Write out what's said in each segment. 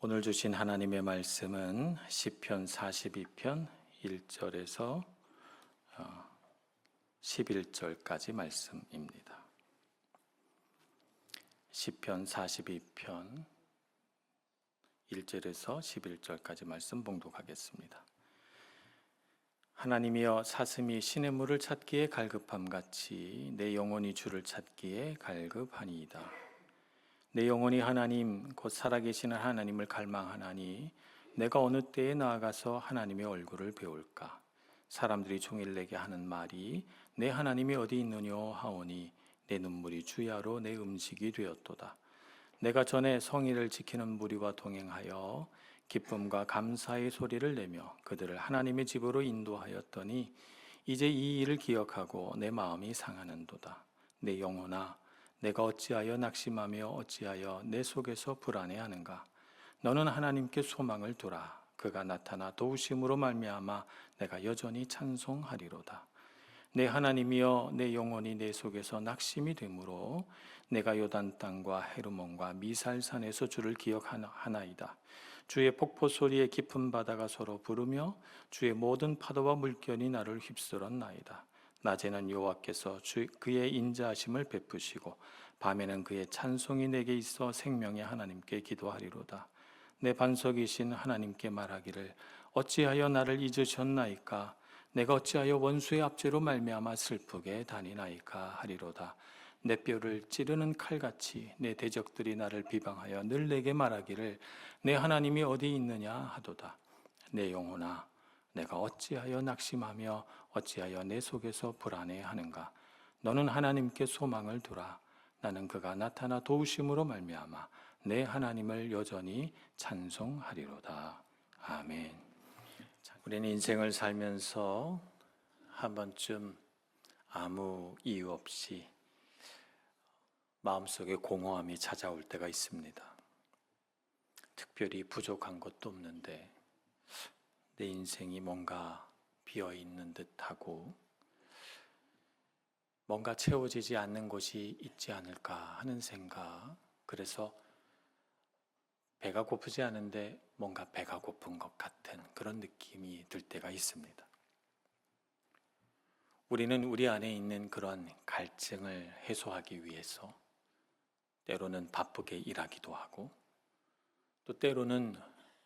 오늘 주신 하나님의 말씀은 시편 42편 1절에서 11절까지 말씀입니다. 시편 42편 1절에서 11절까지 말씀 봉독하겠습니다. 하나님이여, 사슴이 시냇물을 찾기에 갈급함같이 내 영혼이 주를 찾기에 갈급하니이다. 내 영혼이 하나님 곧 살아계시는 하나님을 갈망하나니 내가 어느 때에 나아가서 하나님의 얼굴을 배울까? 사람들이 종일 내게 하는 말이 내 하나님이 어디 있느뇨 하오니 내 눈물이 주야로 내 음식이 되었도다. 내가 전에 성의를 지키는 무리와 동행하여 기쁨과 감사의 소리를 내며 그들을 하나님의 집으로 인도하였더니 이제 이 일을 기억하고 내 마음이 상하는도다. 내 영혼아, 내가 어찌하여 낙심하며 어찌하여 내 속에서 불안해하는가? 너는 하나님께 소망을 두라. 그가 나타나 도우심으로 말미암아 내가 여전히 찬송하리로다. 내 하나님이여, 내 영혼이 내 속에서 낙심이 되므로 내가 요단 땅과 헤르몬과 미살산에서 주를 기억하나이다. 주의 폭포 소리에 깊은 바다가 서로 부르며 주의 모든 파도와 물결이 나를 휩쓸었나이다. 낮에는 여호와께서 그의 인자하심을 베푸시고 밤에는 그의 찬송이 내게 있어 생명의 하나님께 기도하리로다. 내 반석이신 하나님께 말하기를 어찌하여 나를 잊으셨나이까? 내가 어찌하여 원수의 압제로 말미암아 슬프게 다니나이까 하리로다. 내 뼈를 찌르는 칼같이 내 대적들이 나를 비방하여 늘 내게 말하기를 내 하나님이 어디 있느냐 하도다. 내 영혼아, 내가 어찌하여 낙심하며 어찌하여 내 속에서 불안해하는가? 너는 하나님께 소망을 두라. 나는 그가 나타나 도우심으로 말미암아 내 하나님을 여전히 찬송하리로다. 아멘. 우리는 인생을 살면서 한 번쯤 아무 이유 없이 마음속에 공허함이 찾아올 때가 있습니다. 특별히 부족한 것도 없는데 내 인생이 뭔가 비어있는 듯하고 뭔가 채워지지 않는 것이 있지 않을까 하는 생각. 그래서 배가 고프지 않은데 뭔가 배가 고픈 것 같은 그런 느낌이 들 때가 있습니다. 우리는 우리 안에 있는 그런 갈증을 해소하기 위해서 때로는 바쁘게 일하기도 하고 또 때로는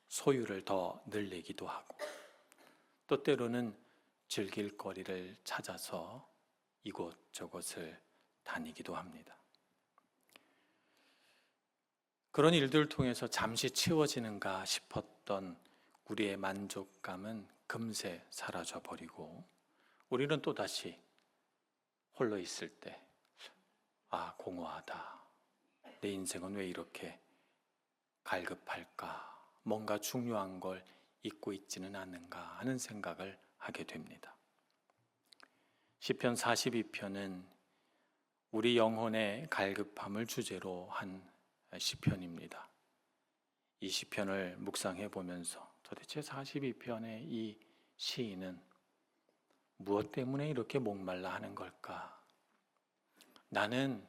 소유를 더 늘리기도 하고 또 때로는 즐길 거리를 찾아서 이곳저곳을 다니기도 합니다. 그런 일들을 통해서 잠시 채워지는가 싶었던 우리의 만족감은 금세 사라져버리고 우리는 또다시 홀로 있을 때 공허하다. 내 인생은 왜 이렇게 갈급할까? 뭔가 중요한 걸 잊고 있지는 않는가 하는 생각을 하게 됩니다. 시편 42편은 우리 영혼의 갈급함을 주제로 한 시편입니다. 이 시편을 묵상해 보면서 도대체 42편의 이 시인은 무엇 때문에 이렇게 목말라 하는 걸까? 나는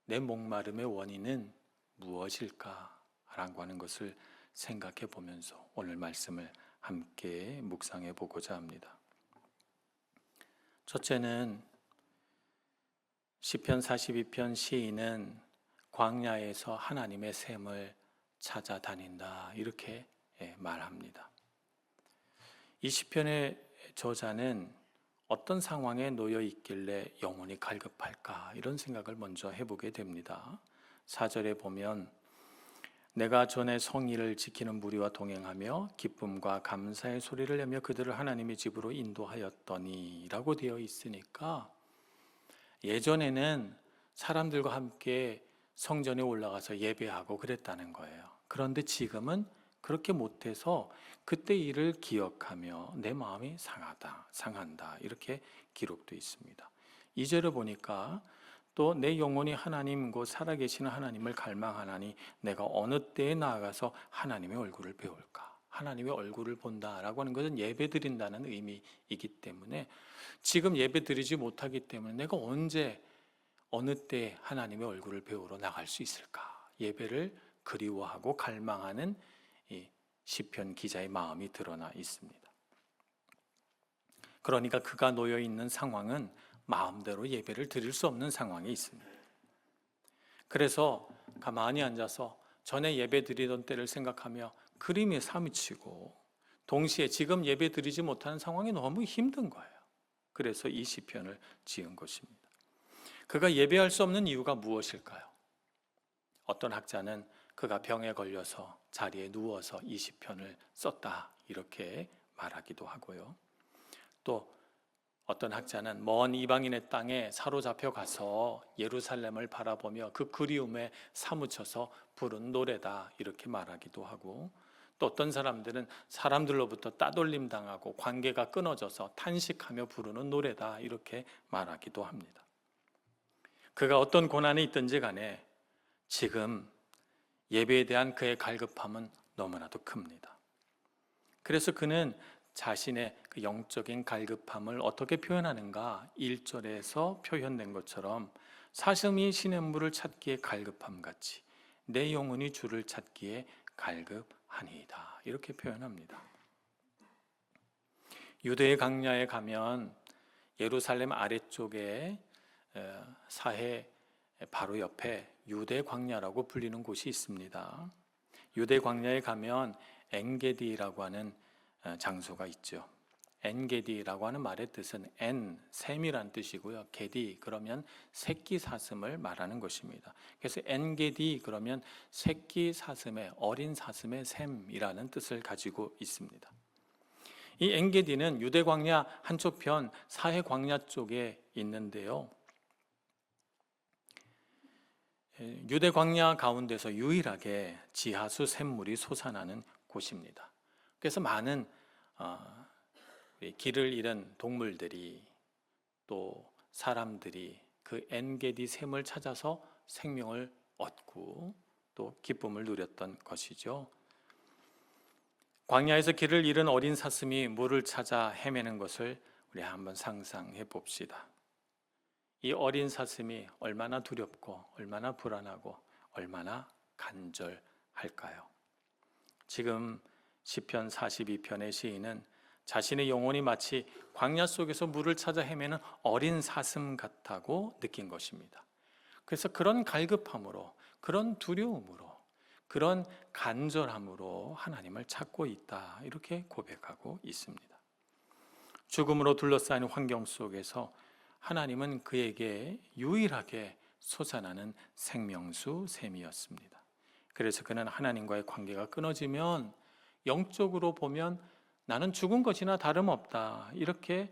내 목마름의 원인은 무엇일까? 라고 하는 것을 생각해 보면서 오늘 말씀을 함께 묵상해 보고자 합니다. 첫째는 시편 42편 시인은 광야에서 하나님의 샘을 찾아다닌다 이렇게 말합니다. 이 시편의 저자는 어떤 상황에 놓여 있길래 영혼이 갈급할까 이런 생각을 먼저 해보게 됩니다. 4절에 보면 내가 전에 성의를 지키는 무리와 동행하며 기쁨과 감사의 소리를 내며 그들을 하나님의 집으로 인도하였더니 라고 되어 있으니까 예전에는 사람들과 함께 성전에 올라가서 예배하고 그랬다는 거예요. 그런데 지금은 그렇게 못해서 그때 일을 기억하며 내 마음이 상한다 이렇게 기록되어 있습니다. 2절을 보니까 또 내 영혼이 하나님 곧 살아계시는 하나님을 갈망하나니 내가 어느 때에 나아가서 하나님의 얼굴을 배울까? 하나님의 얼굴을 본다라고 하는 것은 예배 드린다는 의미이기 때문에 지금 예배 드리지 못하기 때문에 내가 언제 어느 때 하나님의 얼굴을 배우러 나갈 수 있을까? 예배를 그리워하고 갈망하는 이 시편 기자의 마음이 드러나 있습니다. 그러니까 그가 놓여 있는 상황은 마음대로 예배를 드릴 수 없는 상황에 있습니다. 그래서 가만히 앉아서 전에 예배 드리던 때를 생각하며 그림에 사무치고 동시에 지금 예배 드리지 못하는 상황이 너무 힘든 거예요. 그래서 이 시편을 지은 것입니다. 그가 예배할 수 없는 이유가 무엇일까요? 어떤 학자는 그가 병에 걸려서 자리에 누워서 이 시편을 썼다 이렇게 말하기도 하고요. 또 어떤 학자는 먼 이방인의 땅에 사로잡혀 가서 예루살렘을 바라보며 그 그리움에 사무쳐서 부른 노래다 이렇게 말하기도 하고, 또 어떤 사람들은 사람들로부터 따돌림 당하고 관계가 끊어져서 탄식하며 부르는 노래다 이렇게 말하기도 합니다. 그가 어떤 고난이 있든지 간에 지금 예배에 대한 그의 갈급함은 너무나도 큽니다. 그래서 그는 자신의 그 영적인 갈급함을 어떻게 표현하는가 1절에서 표현된 것처럼 사슴이 시냇물을 찾기에 갈급함 같이 내 영혼이 주를 찾기에 갈급하니이다 이렇게 표현합니다. 유대의 광야에 가면 예루살렘 아래쪽에 사해 바로 옆에 유대 광야라고 불리는 곳이 있습니다. 유대 광야에 가면 엔게디라고 하는 장소가 있죠. 엔게디라고 하는 말의 뜻은 샘이란 뜻이고요. 게디 그러면 새끼 사슴을 말하는 것입니다. 그래서 엔게디 그러면 새끼 사슴의 어린 사슴의 샘이라는 뜻을 가지고 있습니다. 이 엔게디는 유대 광야 한쪽 편 사해 광야 쪽에 있는데요. 유대 광야 가운데서 유일하게 지하수 샘물이 솟아나는 곳입니다. 그래서 많은 길을 잃은 동물들이 또 사람들이 그 엔게디 샘을 찾아서 생명을 얻고 또 기쁨을 누렸던 것이죠. 광야에서 길을 잃은 어린 사슴이 물을 찾아 헤매는 것을 우리 한번 상상해 봅시다. 이 어린 사슴이 얼마나 두렵고 얼마나 불안하고 얼마나 간절할까요? 지금 시편 42편의 시인은 자신의 영혼이 마치 광야 속에서 물을 찾아 헤매는 어린 사슴 같다고 느낀 것입니다. 그래서 그런 갈급함으로, 그런 두려움으로, 그런 간절함으로 하나님을 찾고 있다 이렇게 고백하고 있습니다. 죽음으로 둘러싸인 환경 속에서 하나님은 그에게 유일하게 솟아나는 생명수 샘이었습니다. 그래서 그는 하나님과의 관계가 끊어지면 영적으로 보면 나는 죽은 것이나 다름없다 이렇게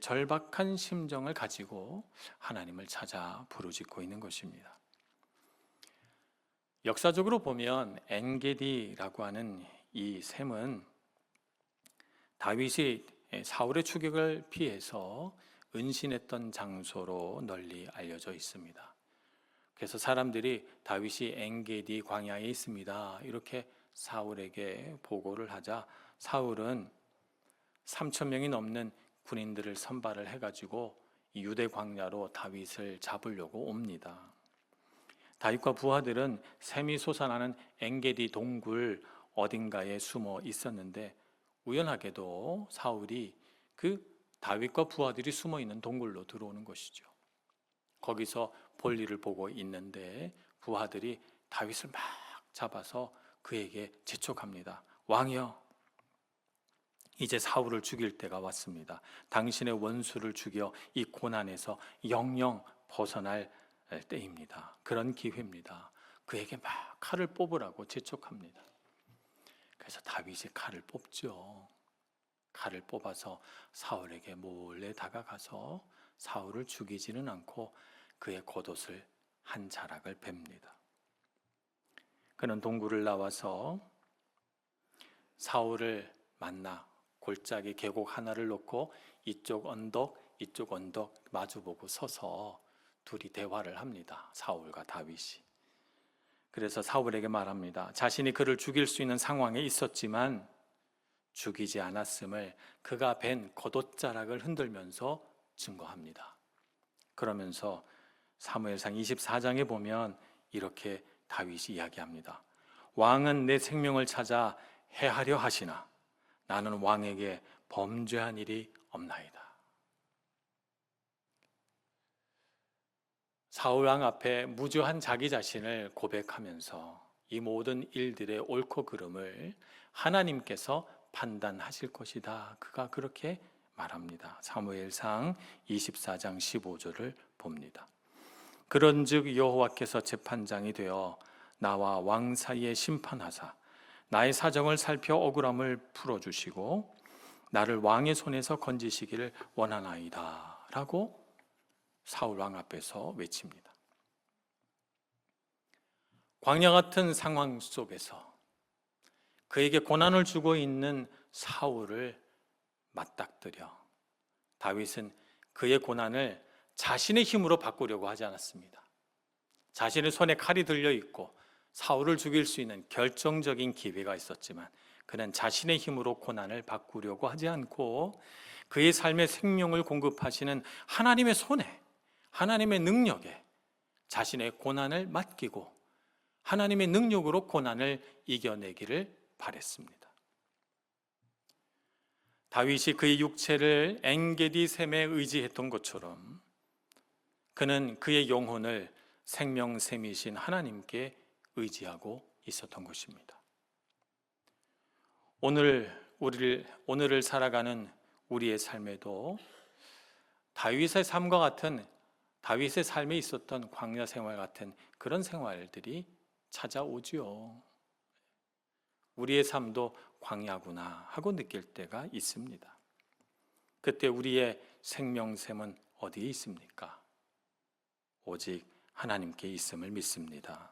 절박한 심정을 가지고 하나님을 찾아 부르짖고 있는 것입니다. 역사적으로 보면 엔게디라고 하는 이 샘은 다윗이 사울의 추격을 피해서 은신했던 장소로 널리 알려져 있습니다. 그래서 사람들이 다윗이 엔게디 광야에 있습니다 이렇게 사울에게 보고를 하자 사울은 3,000명이 넘는 군인들을 선발을 해가지고 유대 광야로 다윗을 잡으려고 옵니다. 다윗과 부하들은 샘이 솟아나는 엔게디 동굴 어딘가에 숨어 있었는데 우연하게도 사울이 그 다윗과 부하들이 숨어 있는 동굴로 들어오는 것이죠. 거기서 볼일을 보고 있는데 부하들이 다윗을 막 잡아서 그에게 재촉합니다. 왕이여, 이제 사울을 죽일 때가 왔습니다. 당신의 원수를 죽여 이 고난에서 영영 벗어날 때입니다. 그런 기회입니다. 그에게 막 칼을 뽑으라고 재촉합니다. 그래서 다윗이 칼을 뽑죠. 칼을 뽑아서 사울에게 몰래 다가가서 사울을 죽이지는 않고 그의 겉옷을 한 자락을 뱁니다. 그는 동굴을 나와서 사울을 만나 골짜기 계곡 하나를 놓고 이쪽 언덕 마주보고 서서 둘이 대화를 합니다. 사울과 다윗이. 그래서 사울에게 말합니다. 자신이 그를 죽일 수 있는 상황에 있었지만 죽이지 않았음을 그가 벤 겉옷자락을 흔들면서 증거합니다. 그러면서 사무엘상 24장에 보면 이렇게 다윗이 이야기합니다. 왕은 내 생명을 찾아 해하려 하시나 나는 왕에게 범죄한 일이 없나이다. 사울 왕 앞에 무죄한 자기 자신을 고백하면서 이 모든 일들의 옳고 그름을 하나님께서 판단하실 것이다. 그가 그렇게 말합니다. 사무엘상 24장 15절을 봅니다. 그런즉 여호와께서 재판장이 되어 나와 왕 사이에 심판하사 나의 사정을 살펴 억울함을 풀어주시고 나를 왕의 손에서 건지시기를 원하나이다 라고 사울 왕 앞에서 외칩니다. 광야 같은 상황 속에서 그에게 고난을 주고 있는 사울을 맞닥뜨려 다윗은 그의 고난을 자신의 힘으로 바꾸려고 하지 않았습니다. 자신의 손에 칼이 들려 있고 사울을 죽일 수 있는 결정적인 기회가 있었지만 그는 자신의 힘으로 고난을 바꾸려고 하지 않고 그의 삶의 생명을 공급하시는 하나님의 손에, 하나님의 능력에 자신의 고난을 맡기고 하나님의 능력으로 고난을 이겨내기를 바랬습니다. 다윗이 그의 육체를 엔게디 샘에 의지했던 것처럼 그는 그의 영혼을 생명샘이신 하나님께 의지하고 있었던 것입니다. 오늘을 살아가는 우리의 삶에도 다윗의 삶과 같은 다윗의 삶에 있었던 광야 생활 같은 그런 생활들이 찾아오지요. 우리의 삶도 광야구나 하고 느낄 때가 있습니다. 그때 우리의 생명샘은 어디에 있습니까? 오직 하나님께 있음을 믿습니다.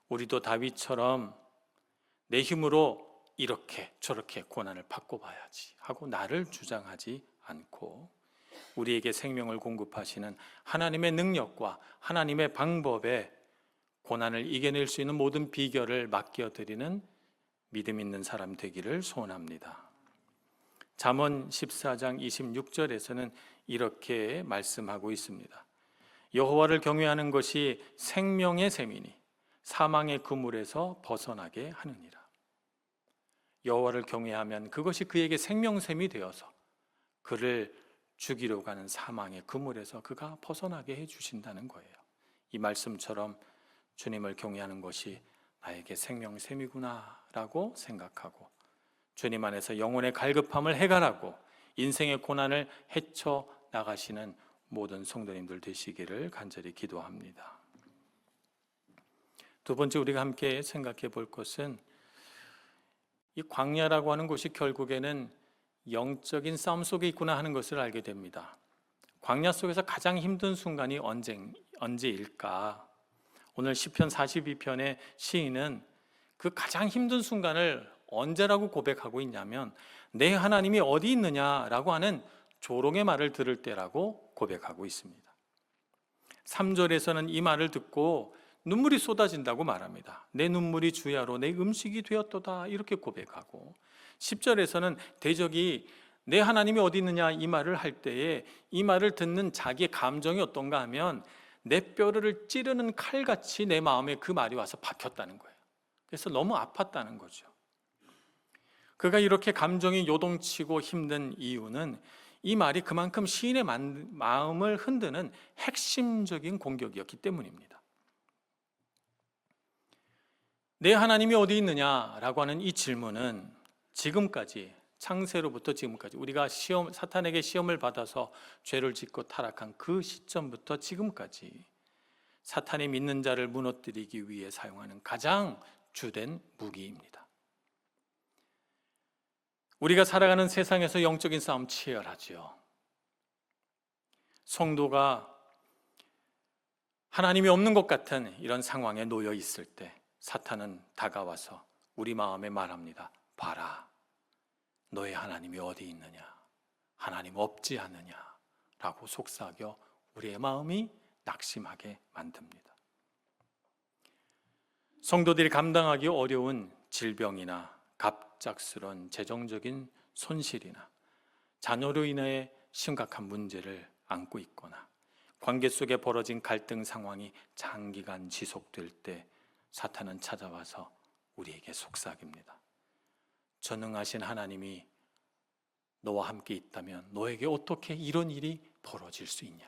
우리도 다윗처럼 내 힘으로 이렇게 저렇게 고난을 바꿔봐야지 하고 나를 주장하지 않고 우리에게 생명을 공급하시는 하나님의 능력과 하나님의 방법에 고난을 이겨낼 수 있는 모든 비결을 맡겨드리는 믿음 있는 사람 되기를 소원합니다. 잠언 14장 26절에서는 이렇게 말씀하고 있습니다. 여호와를 경외하는 것이 생명의 샘이니 사망의 그물에서 벗어나게 하느니라. 여호와를 경외하면 그것이 그에게 생명샘이 되어서 그를 죽이려고 하는 사망의 그물에서 그가 벗어나게 해주신다는 거예요. 이 말씀처럼 주님을 경외하는 것이 나에게 생명샘이구나 라고 생각하고 주님 안에서 영혼의 갈급함을 해결하고 인생의 고난을 헤쳐나가시는 모든 성도님들 되시기를 간절히 기도합니다. 두 번째 우리가 함께 생각해 볼 것은 이 광야라고 하는 곳이 결국에는 영적인 싸움 속에 있구나 하는 것을 알게 됩니다. 광야 속에서 가장 힘든 순간이 언제일까? 오늘 시편 42편의 시인은 그 가장 힘든 순간을 언제라고 고백하고 있냐면 내 하나님이 어디 있느냐라고 하는 조롱의 말을 들을 때라고 고백하고 있습니다. 3절에서는 이 말을 듣고 눈물이 쏟아진다고 말합니다. 내 눈물이 주야로 내 음식이 되었도다 이렇게 고백하고 10절에서는 대적이 내 하나님이 어디 있느냐 이 말을 할 때에 이 말을 듣는 자기의 감정이 어떤가 하면 내 뼈를 찌르는 칼같이 내 마음에 그 말이 와서 박혔다는 거예요. 그래서 너무 아팠다는 거죠. 그가 이렇게 감정이 요동치고 힘든 이유는 이 말이 그만큼 시인의 마음을 흔드는 핵심적인 공격이었기 때문입니다. 내 하나님이 어디 있느냐라고 하는 이 질문은 지금까지 창세로부터 지금까지 우리가 사탄에게 시험을 받아서 죄를 짓고 타락한 그 시점부터 지금까지 사탄이 믿는 자를 무너뜨리기 위해 사용하는 가장 주된 무기입니다. 우리가 살아가는 세상에서 영적인 싸움 치열하지요. 성도가 하나님이 없는 것 같은 이런 상황에 놓여 있을 때 사탄은 다가와서 우리 마음에 말합니다. 봐라, 너의 하나님이 어디 있느냐? 하나님 없지 않느냐? 라고 속삭여 우리의 마음이 낙심하게 만듭니다. 성도들이 감당하기 어려운 질병이나 갑작스러운 재정적인 손실이나 자녀로 인해 심각한 문제를 안고 있거나 관계 속에 벌어진 갈등 상황이 장기간 지속될 때 사탄은 찾아와서 우리에게 속삭입니다. 전능하신 하나님이 너와 함께 있다면 너에게 어떻게 이런 일이 벌어질 수 있냐?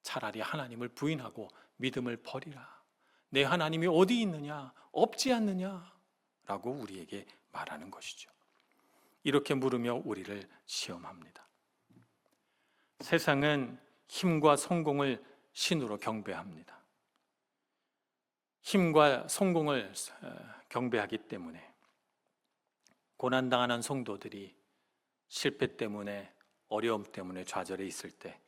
차라리 하나님을 부인하고 믿음을 버리라. 내 하나님이 어디 있느냐? 없지 않느냐? 라고 우리에게 말하는 것이죠. 이렇게 물으며 우리를 시험합니다. 세상은 힘과 성공을 신으로 경배합니다. 힘과 성공을 경배하기 때문에 고난당하는 성도들이 실패 때문에, 어려움 때문에 좌절해 있을 때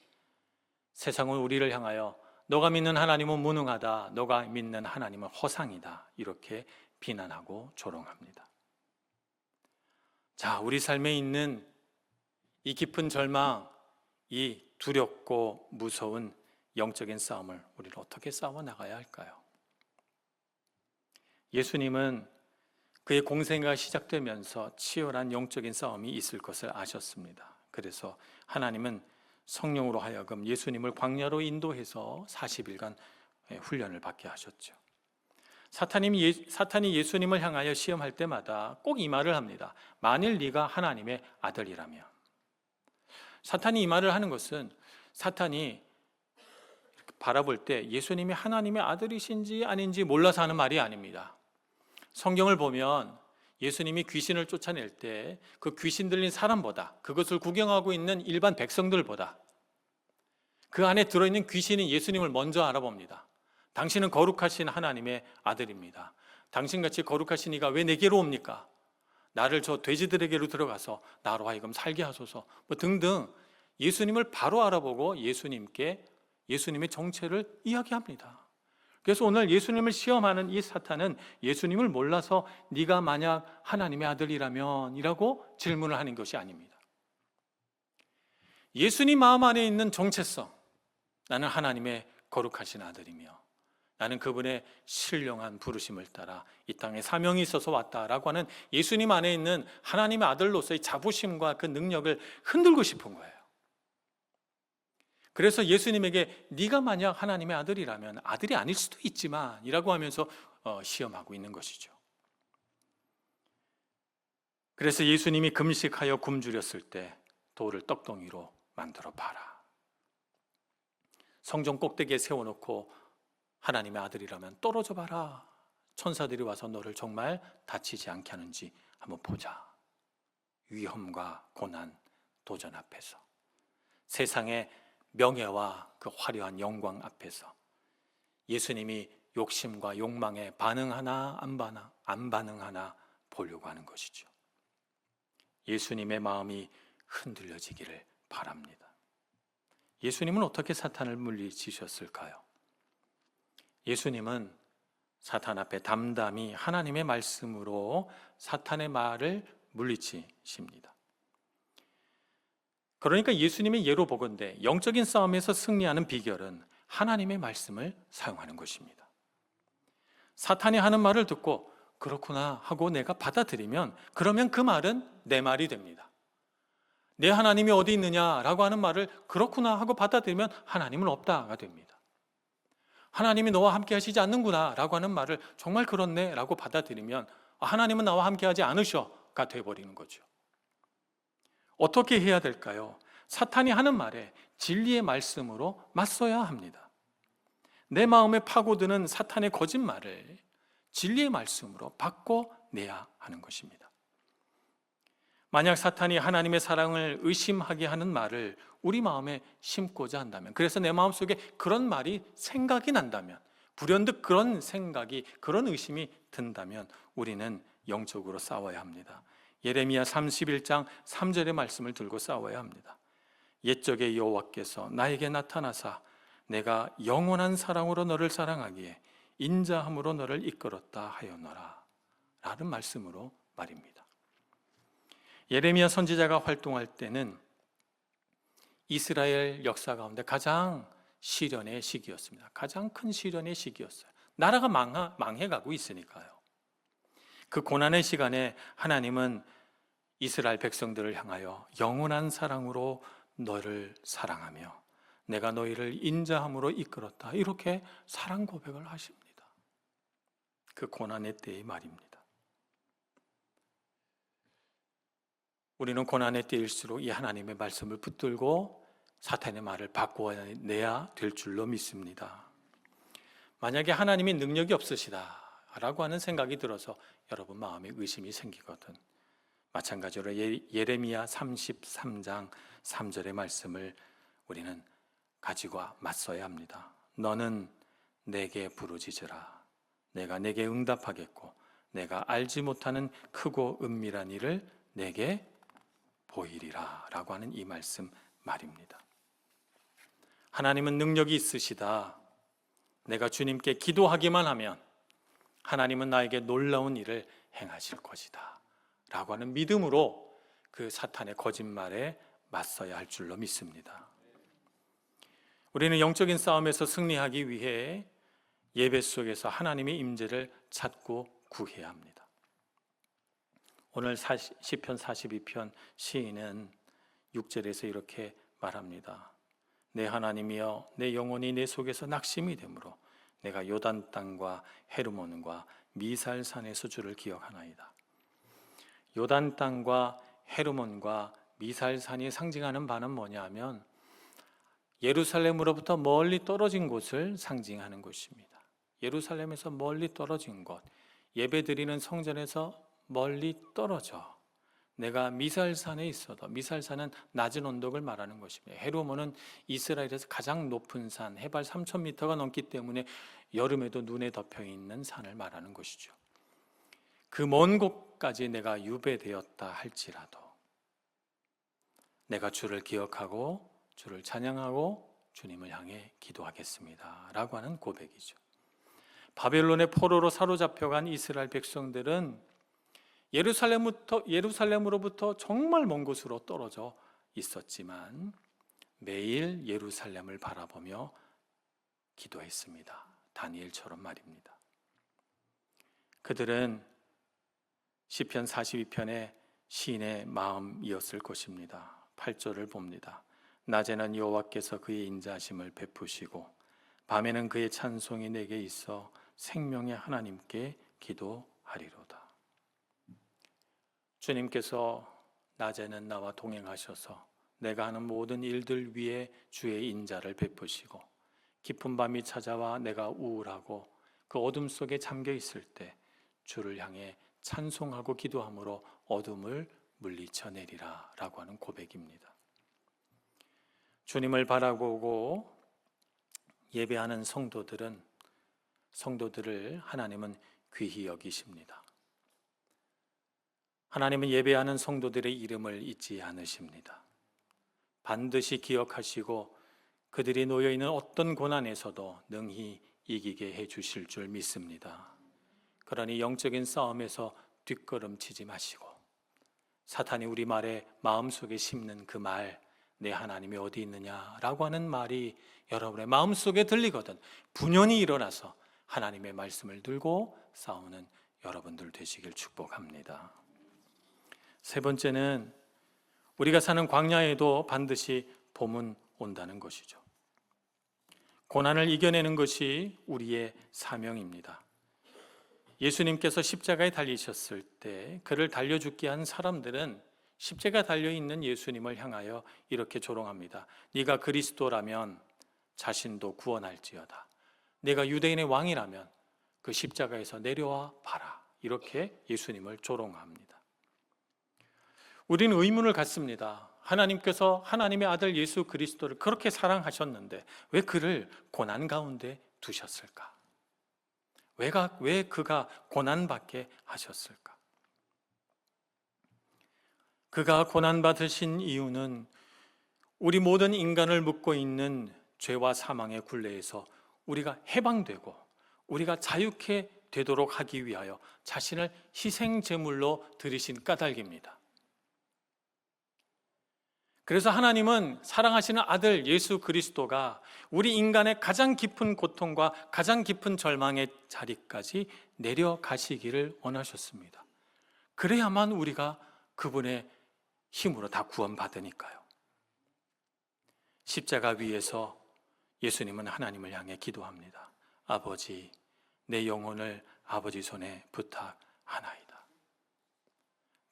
세상은 우리를 향하여 너가 믿는 하나님은 무능하다, 너가 믿는 하나님은 허상이다, 이렇게 비난하고 조롱합니다. 자, 우리 삶에 있는 이 깊은 절망, 이 두렵고 무서운 영적인 싸움을 우리는 어떻게 싸워 나가야 할까요? 예수님은 그의 공생애가 시작되면서 치열한 영적인 싸움이 있을 것을 아셨습니다. 그래서 하나님은 성령으로 하여금 예수님을 광야로 인도해서 40일간 훈련을 받게 하셨죠. 사탄이 예수님을 향하여 시험할 때마다 꼭 이 말을 합니다. 만일 네가 하나님의 아들이라면. 사탄이 이 말을 하는 것은 사탄이 바라볼 때 예수님이 하나님의 아들이신지 아닌지 몰라서 하는 말이 아닙니다. 성경을 보면 예수님이 귀신을 쫓아낼 때 그 귀신 들린 사람보다, 그것을 구경하고 있는 일반 백성들보다 그 안에 들어있는 귀신이 예수님을 먼저 알아봅니다. 당신은 거룩하신 하나님의 아들입니다. 당신같이 거룩하신 이가 왜 내게로 옵니까? 나를 저 돼지들에게로 들어가서 나로 하여금 살게 하소서, 뭐 등등 예수님을 바로 알아보고 예수님의 정체를 이야기합니다. 그래서 오늘 예수님을 시험하는 이 사탄은 예수님을 몰라서 네가 만약 하나님의 아들이라면 이라고 질문을 하는 것이 아닙니다. 예수님 마음 안에 있는 정체성, 나는 하나님의 거룩하신 아들이며 나는 그분의 신령한 부르심을 따라 이 땅에 사명이 있어서 왔다라고 하는 예수님 안에 있는 하나님의 아들로서의 자부심과 그 능력을 흔들고 싶은 거예요. 그래서 예수님에게 네가 만약 하나님의 아들이라면, 아들이 아닐 수도 있지만 이라고 하면서 시험하고 있는 것이죠. 그래서 예수님이 금식하여 굶주렸을 때 돌을 떡덩이로 만들어 봐라. 성전 꼭대기에 세워놓고 하나님의 아들이라면 떨어져 봐라. 천사들이 와서 너를 정말 다치지 않게 하는지 한번 보자. 위험과 고난, 도전 앞에서, 세상의 명예와 그 화려한 영광 앞에서 예수님이 욕심과 욕망에 반응하나 안 반응하나 보려고 하는 것이죠. 예수님의 마음이 흔들려지기를 바랍니다. 예수님은 어떻게 사탄을 물리치셨을까요? 예수님은 사탄 앞에 담담히 하나님의 말씀으로 사탄의 말을 물리치십니다. 그러니까 예수님의 예로 보건대 영적인 싸움에서 승리하는 비결은 하나님의 말씀을 사용하는 것입니다. 사탄이 하는 말을 듣고 그렇구나 하고 내가 받아들이면, 그러면 그 말은 내 말이 됩니다. 내 하나님이 어디 있느냐라고 하는 말을 그렇구나 하고 받아들이면 하나님은 없다가 됩니다. 하나님이 너와 함께 하시지 않는구나 라고 하는 말을 정말 그렇네 라고 받아들이면 하나님은 나와 함께 하지 않으셔가 되어버리는 거죠. 어떻게 해야 될까요? 사탄이 하는 말에 진리의 말씀으로 맞서야 합니다. 내 마음에 파고드는 사탄의 거짓말을 진리의 말씀으로 바꿔내야 하는 것입니다. 만약 사탄이 하나님의 사랑을 의심하게 하는 말을 우리 마음에 심고자 한다면, 그래서 내 마음속에 그런 말이 생각이 난다면, 불현듯 그런 생각이, 그런 의심이 든다면 우리는 영적으로 싸워야 합니다. 예레미야 31장 3절의 말씀을 들고 싸워야 합니다. 옛적에 여호와께서 나에게 나타나사 내가 영원한 사랑으로 너를 사랑하기에 인자함으로 너를 이끌었다 하였노라 라는 말씀으로 말입니다. 예레미야 선지자가 활동할 때는 이스라엘 역사 가운데 가장 시련의 시기였습니다. 가장 큰 시련의 시기였어요. 나라가 망해가고 있으니까요. 그 고난의 시간에 하나님은 이스라엘 백성들을 향하여 영원한 사랑으로 너를 사랑하며 내가 너희를 인자함으로 이끌었다, 이렇게 사랑 고백을 하십니다. 그 고난의 때의 말입니다. 우리는 고난에 뛰일수록 이 하나님의 말씀을 붙들고 사탄의 말을 바꿔내야 될 줄로 믿습니다. 만약에 하나님이 능력이 없으시다라고 하는 생각이 들어서 여러분 마음에 의심이 생기거든, 마찬가지로 예레미야 33장 3절의 말씀을 우리는 가지고 맞서야 합니다. 너는 내게 부르짖으라. 내가 내게 응답하겠고 내가 알지 못하는 크고 은밀한 일을 내게 보이리라 라고 하는 이 말씀 말입니다. 하나님은 능력이 있으시다. 내가 주님께 기도하기만 하면 하나님은 나에게 놀라운 일을 행하실 것이다 라고 하는 믿음으로 그 사탄의 거짓말에 맞서야 할 줄로 믿습니다. 우리는 영적인 싸움에서 승리하기 위해 예배 속에서 하나님의 임재를 찾고 구해야 합니다. 오늘 시편 42편 시인은 6절에서 이렇게 말합니다. 내 하나님이여, 내 영혼이 내 속에서 낙심이 되므로 내가 요단 땅과 헤르몬과 미살산에서 주를 기억하나이다. 요단 땅과 헤르몬과 미살산이 상징하는 바는 뭐냐 하면 예루살렘으로부터 멀리 떨어진 곳을 상징하는 곳입니다. 예루살렘에서 멀리 떨어진 곳, 예배드리는 성전에서 멀리 떨어져 내가 미살산에 있어도, 미살산은 낮은 언덕을 말하는 것입니다. 헤르몬은 이스라엘에서 가장 높은 산, 해발 3,000m가 넘기 때문에 여름에도 눈에 덮여 있는 산을 말하는 것이죠. 그 먼 곳까지 내가 유배되었다 할지라도 내가 주를 기억하고 주를 찬양하고 주님을 향해 기도하겠습니다 라고 하는 고백이죠. 바벨론의 포로로 사로잡혀간 이스라엘 백성들은 예루살렘으로부터 정말 먼 곳으로 떨어져 있었지만 매일 예루살렘을 바라보며 기도했습니다. 다니엘처럼 말입니다. 그들은 시편 42편의 시인의 마음이었을 것입니다. 8절을 봅니다. 낮에는 여호와께서 그의 인자하심을 베푸시고 밤에는 그의 찬송이 내게 있어 생명의 하나님께 기도하리로다. 주님께서 낮에는 나와 동행하셔서 내가 하는 모든 일들 위에 주의 인자를 베푸시고 깊은 밤이 찾아와 내가 우울하고 그 어둠 속에 잠겨 있을 때 주를 향해 찬송하고 기도함으로 어둠을 물리쳐내리라 라고 하는 고백입니다. 주님을 바라보고 예배하는 성도들을 하나님은 귀히 여기십니다. 하나님은 예배하는 성도들의 이름을 잊지 않으십니다. 반드시 기억하시고 그들이 놓여있는 어떤 고난에서도 능히 이기게 해주실 줄 믿습니다. 그러니 영적인 싸움에서 뒷걸음치지 마시고 사탄이 우리 말에 마음속에 심는 그 말, 내 하나님이 어디 있느냐라고 하는 말이 여러분의 마음속에 들리거든 분연히 일어나서 하나님의 말씀을 들고 싸우는 여러분들 되시길 축복합니다. 세 번째는 우리가 사는 광야에도 반드시 봄은 온다는 것이죠. 고난을 이겨내는 것이 우리의 사명입니다. 예수님께서 십자가에 달리셨을 때 그를 달려 죽게 한 사람들은 십자가에 달려있는 예수님을 향하여 이렇게 조롱합니다. 네가 그리스도라면 자신도 구원할지어다. 네가 유대인의 왕이라면 그 십자가에서 내려와 봐라. 이렇게 예수님을 조롱합니다. 우리는 의문을 갖습니다. 하나님께서 하나님의 아들 예수 그리스도를 그렇게 사랑하셨는데 왜 그를 고난 가운데 두셨을까? 왜 그가 고난받게 하셨을까? 그가 고난받으신 이유는 우리 모든 인간을 묶고 있는 죄와 사망의 굴레에서 우리가 해방되고 우리가 자유케 되도록 하기 위하여 자신을 희생제물로 드리신 까닭입니다. 그래서 하나님은 사랑하시는 아들 예수 그리스도가 우리 인간의 가장 깊은 고통과 가장 깊은 절망의 자리까지 내려가시기를 원하셨습니다. 그래야만 우리가 그분의 힘으로 다 구원받으니까요. 십자가 위에서 예수님은 하나님을 향해 기도합니다. 아버지, 내 영혼을 아버지 손에 부탁하나이다.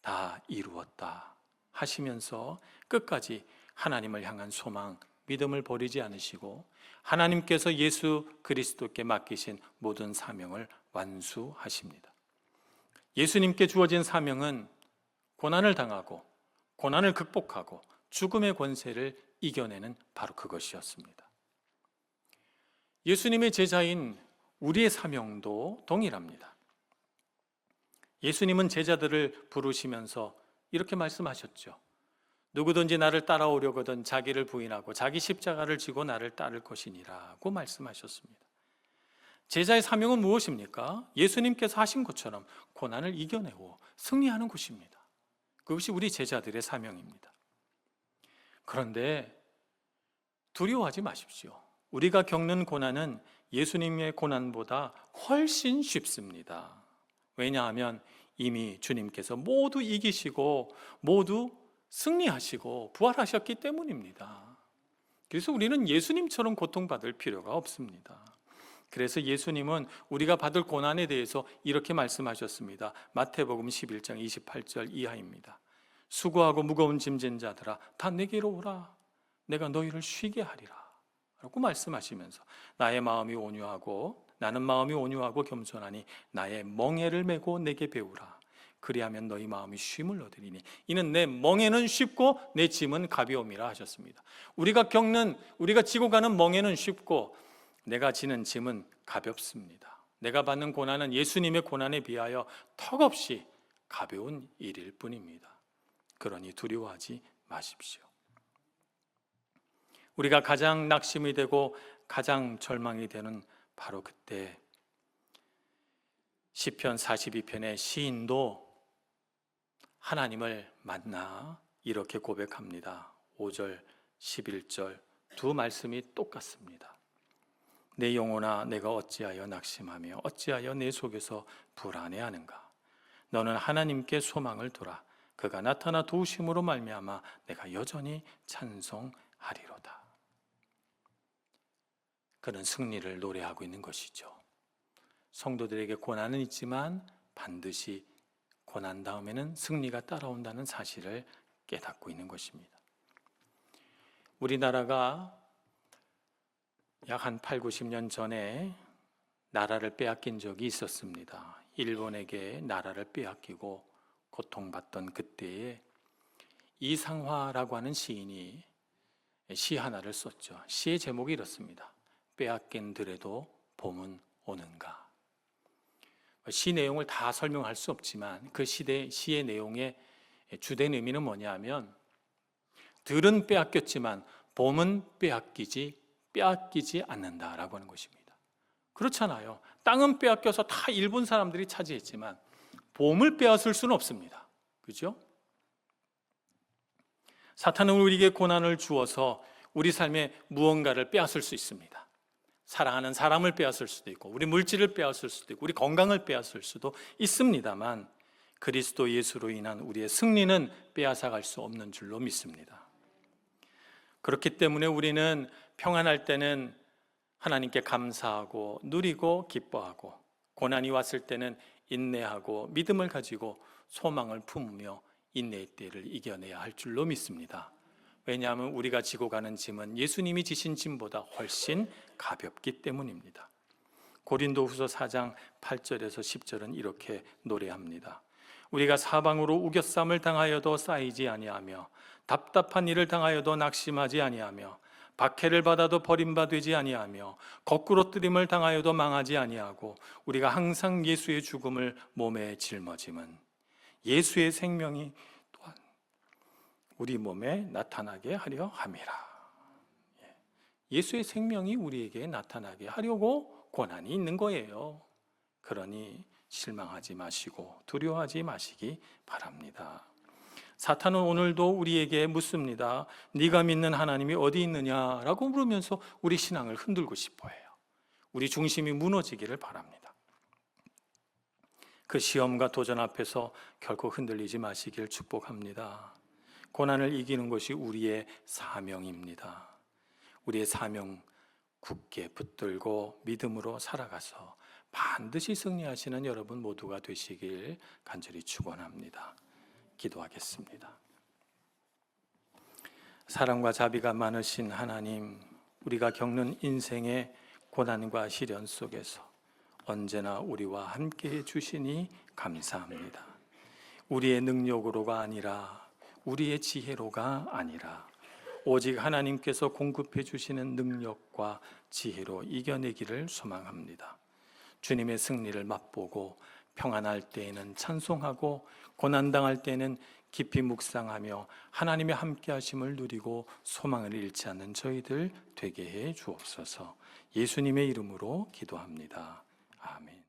다 이루었다 하시면서 끝까지 하나님을 향한 소망, 믿음을 버리지 않으시고 하나님께서 예수 그리스도께 맡기신 모든 사명을 완수하십니다. 예수님께 주어진 사명은 고난을 당하고 고난을 극복하고 죽음의 권세를 이겨내는 바로 그것이었습니다. 예수님의 제자인 우리의 사명도 동일합니다. 예수님은 제자들을 부르시면서 이렇게 말씀하셨죠. 누구든지 나를 따라오려거든 자기를 부인하고 자기 십자가를 지고 나를 따를 것이니라고 말씀하셨습니다. 제자의 사명은 무엇입니까? 예수님께서 하신 것처럼 고난을 이겨내고 승리하는 것입니다. 그것이 우리 제자들의 사명입니다. 그런데 두려워하지 마십시오. 우리가 겪는 고난은 예수님의 고난보다 훨씬 쉽습니다. 왜냐하면 이미 주님께서 모두 이기시고 모두 승리하시고 부활하셨기 때문입니다. 그래서 우리는 예수님처럼 고통받을 필요가 없습니다. 그래서 예수님은 우리가 받을 고난에 대해서 이렇게 말씀하셨습니다. 마태복음 11장 28절 이하입니다. 수고하고 무거운 짐진 자들아 다 내게로 오라. 내가 너희를 쉬게 하리라 라고 말씀하시면서 나는 마음이 온유하고 겸손하니 나의 멍에를 메고 내게 배우라. 그리하면 너희 마음이 쉼을 얻으리니 이는 내 멍에는 쉽고 내 짐은 가벼움이라 하셨습니다. 우리가 지고 가는 멍에는 쉽고 내가 지는 짐은 가볍습니다. 내가 받는 고난은 예수님의 고난에 비하여 턱없이 가벼운 일일 뿐입니다. 그러니 두려워하지 마십시오. 우리가 가장 낙심이 되고 가장 절망이 되는 바로 그때 시편 42편의 시인도 하나님을 만나 이렇게 고백합니다. 5절, 11절 두 말씀이 똑같습니다. 내 영혼아 내가 어찌하여 낙심하며 어찌하여 내 속에서 불안해하는가. 너는 하나님께 소망을 두라. 그가 나타나 도우심으로 말미암아 내가 여전히 찬송하리로다. 그는 승리를 노래하고 있는 것이죠. 성도들에게 고난은 있지만 반드시 고난 다음에는 승리가 따라온다는 사실을 깨닫고 있는 것입니다. 우리나라가 약 한 8, 90년 전에 나라를 빼앗긴 적이 있었습니다. 일본에게 나라를 빼앗기고 고통받던 그때에 이상화라고 하는 시인이 시 하나를 썼죠. 시의 제목이 이렇습니다. 빼앗긴 들에도 봄은 오는가. 시 내용을 다 설명할 수 없지만 그 시의 내용의 주된 의미는 뭐냐면 들은 빼앗겼지만 봄은 빼앗기지 않는다라고 하는 것입니다. 그렇잖아요. 땅은 빼앗겨서 다 일본 사람들이 차지했지만 봄을 빼앗을 수는 없습니다. 그렇죠? 사탄은 우리에게 고난을 주어서 우리 삶에 무언가를 빼앗을 수 있습니다. 사랑하는 사람을 빼앗을 수도 있고 우리 물질을 빼앗을 수도 있고 우리 건강을 빼앗을 수도 있습니다만 그리스도 예수로 인한 우리의 승리는 빼앗아갈 수 없는 줄로 믿습니다. 그렇기 때문에 우리는 평안할 때는 하나님께 감사하고 누리고 기뻐하고 고난이 왔을 때는 인내하고 믿음을 가지고 소망을 품으며 인내의 때를 이겨내야 할 줄로 믿습니다. 왜냐하면 우리가 지고 가는 짐은 예수님이 지신 짐보다 훨씬 가볍기 때문입니다. 고린도후서 4장 8절에서 10절은 이렇게 노래합니다. 우리가 사방으로 우겨쌈을 당하여도 쌓이지 아니하며 답답한 일을 당하여도 낙심하지 아니하며 박해를 받아도 버림받지 아니하며 거꾸로 뜨림을 당하여도 망하지 아니하고 우리가 항상 예수의 죽음을 몸에 짊어짐은 예수의 생명이 또한 우리 몸에 나타나게 하려 함이라. 예수의 생명이 우리에게 나타나게 하려고 고난이 있는 거예요. 그러니 실망하지 마시고 두려워하지 마시기 바랍니다. 사탄은 오늘도 우리에게 묻습니다. 네가 믿는 하나님이 어디 있느냐라고 물으면서 우리 신앙을 흔들고 싶어 해요. 우리 중심이 무너지기를 바랍니다. 그 시험과 도전 앞에서 결코 흔들리지 마시길 축복합니다. 고난을 이기는 것이 우리의 사명입니다. 우리의 사명 굳게 붙들고 믿음으로 살아가서 반드시 승리하시는 여러분 모두가 되시길 간절히 축원합니다. 기도하겠습니다. 사랑과 자비가 많으신 하나님, 우리가 겪는 인생의 고난과 시련 속에서 언제나 우리와 함께해 주시니 감사합니다. 우리의 능력으로가 아니라, 우리의 지혜로가 아니라 오직 하나님께서 공급해 주시는 능력과 지혜로 이겨내기를 소망합니다. 주님의 승리를 맛보고 평안할 때에는 찬송하고 고난당할 때에는 깊이 묵상하며 하나님의 함께하심을 누리고 소망을 잃지 않는 저희들 되게 해 주옵소서. 예수님의 이름으로 기도합니다. 아멘.